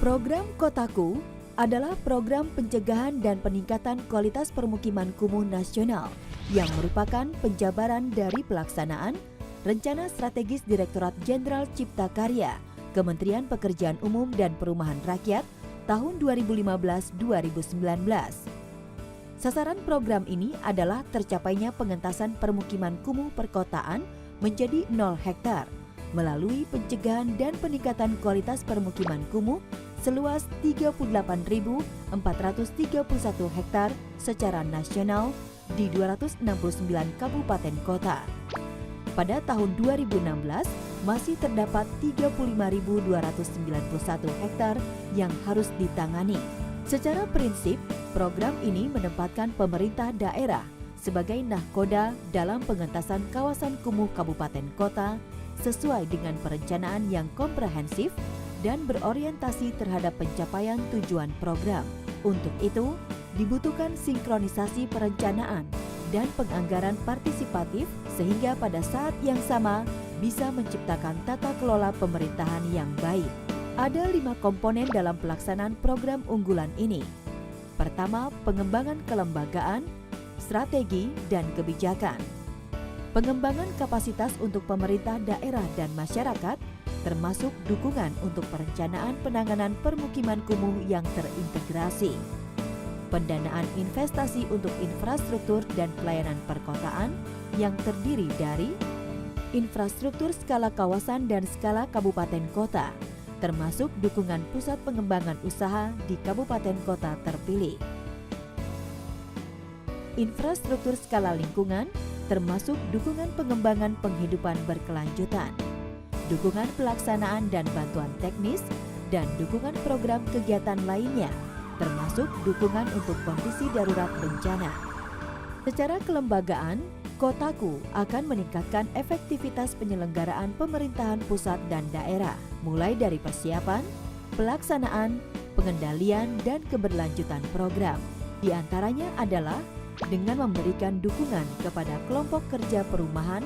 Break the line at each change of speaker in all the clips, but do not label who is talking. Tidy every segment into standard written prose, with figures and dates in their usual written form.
Program Kotaku adalah program pencegahan dan peningkatan kualitas permukiman kumuh nasional yang merupakan penjabaran dari pelaksanaan Rencana Strategis Direktorat Jenderal Cipta Karya Kementerian Pekerjaan Umum dan Perumahan Rakyat tahun 2015-2019. Sasaran program ini adalah tercapainya pengentasan permukiman kumuh perkotaan menjadi 0 hektar melalui pencegahan dan peningkatan kualitas permukiman kumuh seluas 38.431 hektar secara nasional di 269 kabupaten kota. Pada tahun 2016, masih terdapat 35.291 hektar yang harus ditangani. Secara prinsip, program ini menempatkan pemerintah daerah sebagai nahkoda dalam pengentasan kawasan kumuh kabupaten kota sesuai dengan perencanaan yang komprehensif dan berorientasi terhadap pencapaian tujuan program. Untuk itu, dibutuhkan sinkronisasi perencanaan dan penganggaran partisipatif sehingga pada saat yang sama bisa menciptakan tata kelola pemerintahan yang baik. Ada 5 komponen dalam pelaksanaan program unggulan ini. Pertama, pengembangan kelembagaan, strategi, dan kebijakan. Pengembangan kapasitas untuk pemerintah daerah dan masyarakat, termasuk dukungan untuk perencanaan penanganan permukiman kumuh yang terintegrasi. Pendanaan investasi untuk infrastruktur dan pelayanan perkotaan yang terdiri dari infrastruktur skala kawasan dan skala kabupaten kota, termasuk dukungan pusat pengembangan usaha di kabupaten kota terpilih. Infrastruktur skala lingkungan, termasuk dukungan pengembangan penghidupan berkelanjutan, dukungan pelaksanaan dan bantuan teknis, dan dukungan program kegiatan lainnya, termasuk dukungan untuk kondisi darurat bencana. Secara kelembagaan, Kotaku akan meningkatkan efektivitas penyelenggaraan pemerintahan pusat dan daerah, mulai dari persiapan, pelaksanaan, pengendalian, dan keberlanjutan program. Di antaranya adalah dengan memberikan dukungan kepada kelompok kerja perumahan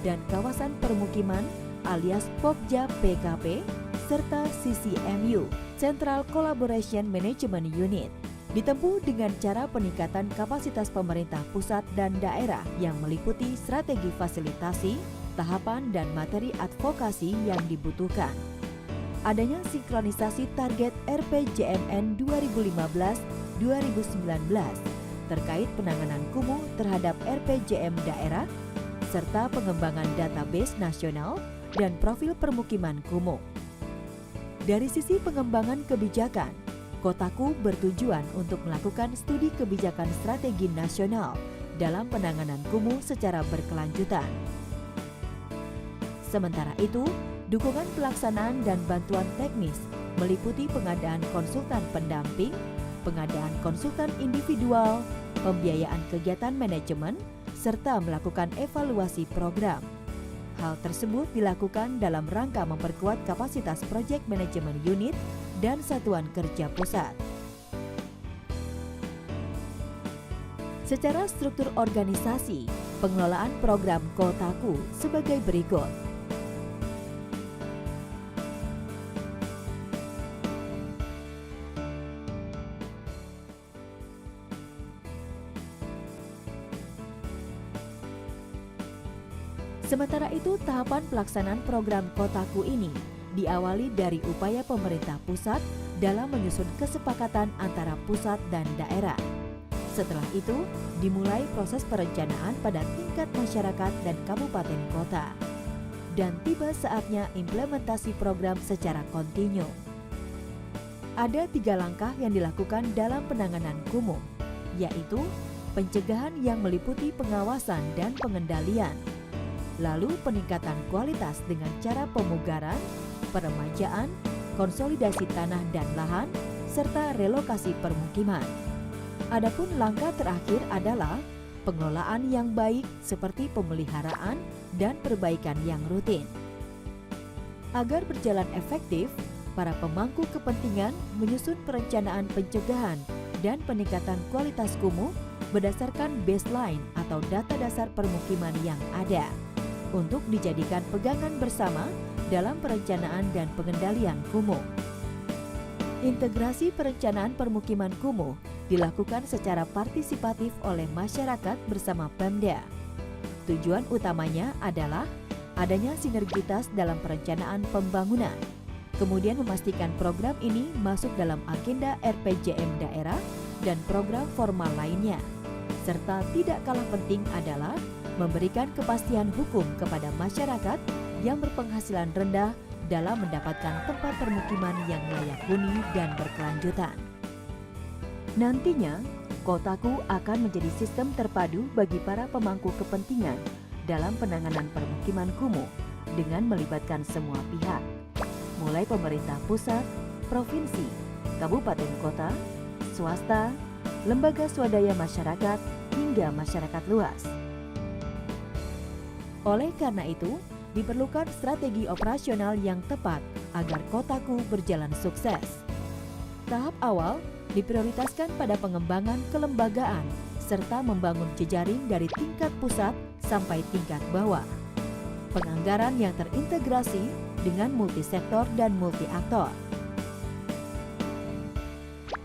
dan kawasan permukiman alias Pokja PKP, serta CCMU, Central Collaboration Management Unit. Ditempuh dengan cara peningkatan kapasitas pemerintah pusat dan daerah yang meliputi strategi fasilitasi, tahapan, dan materi advokasi yang dibutuhkan. Adanya sinkronisasi target RPJMN 2015-2019 terkait penanganan kumuh terhadap RPJM daerah, serta pengembangan database nasional dan profil permukiman kumuh. Dari sisi pengembangan kebijakan, Kotaku bertujuan untuk melakukan studi kebijakan strategi nasional dalam penanganan kumuh secara berkelanjutan. Sementara itu, dukungan pelaksanaan dan bantuan teknis meliputi pengadaan konsultan pendamping, pengadaan konsultan individual, pembiayaan kegiatan manajemen, serta melakukan evaluasi program. Hal tersebut dilakukan dalam rangka memperkuat kapasitas proyek manajemen unit dan satuan kerja pusat. Secara struktur organisasi, pengelolaan program Kotaku sebagai berikut. Sementara itu, tahapan pelaksanaan program Kotaku ini diawali dari upaya pemerintah pusat dalam menyusun kesepakatan antara pusat dan daerah. Setelah itu, dimulai proses perencanaan pada tingkat masyarakat dan kabupaten kota. Dan tiba saatnya implementasi program secara kontinu. Ada 3 langkah yang dilakukan dalam penanganan kumuh, yaitu pencegahan yang meliputi pengawasan dan pengendalian, lalu peningkatan kualitas dengan cara pemugaran, peremajaan, konsolidasi tanah dan lahan, serta relokasi permukiman. Adapun langkah terakhir adalah pengelolaan yang baik seperti pemeliharaan dan perbaikan yang rutin. Agar berjalan efektif, para pemangku kepentingan menyusun perencanaan pencegahan dan peningkatan kualitas kumuh berdasarkan baseline atau data dasar permukiman yang ada untuk dijadikan pegangan bersama dalam perencanaan dan pengendalian kumuh. Integrasi perencanaan permukiman kumuh dilakukan secara partisipatif oleh masyarakat bersama Pemda. Tujuan utamanya adalah adanya sinergitas dalam perencanaan pembangunan, kemudian memastikan program ini masuk dalam agenda RPJM daerah dan program formal lainnya, serta tidak kalah penting adalah memberikan kepastian hukum kepada masyarakat yang berpenghasilan rendah dalam mendapatkan tempat permukiman yang layak huni dan berkelanjutan. Nantinya, Kotaku akan menjadi sistem terpadu bagi para pemangku kepentingan dalam penanganan permukiman kumuh dengan melibatkan semua pihak, mulai pemerintah pusat, provinsi, kabupaten kota, swasta, lembaga swadaya masyarakat, hingga masyarakat luas. Oleh karena itu, diperlukan strategi operasional yang tepat agar Kotaku berjalan sukses. Tahap awal diprioritaskan pada pengembangan kelembagaan serta membangun jejaring dari tingkat pusat sampai tingkat bawah. Penganggaran yang terintegrasi dengan multisektor dan multi-aktor.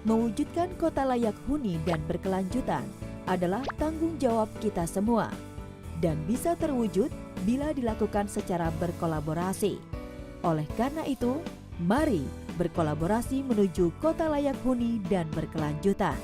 Mewujudkan kota layak huni dan berkelanjutan adalah tanggung jawab kita semua dan bisa terwujud bila dilakukan secara berkolaborasi. Oleh karena itu, mari berkolaborasi menuju kota layak huni dan berkelanjutan.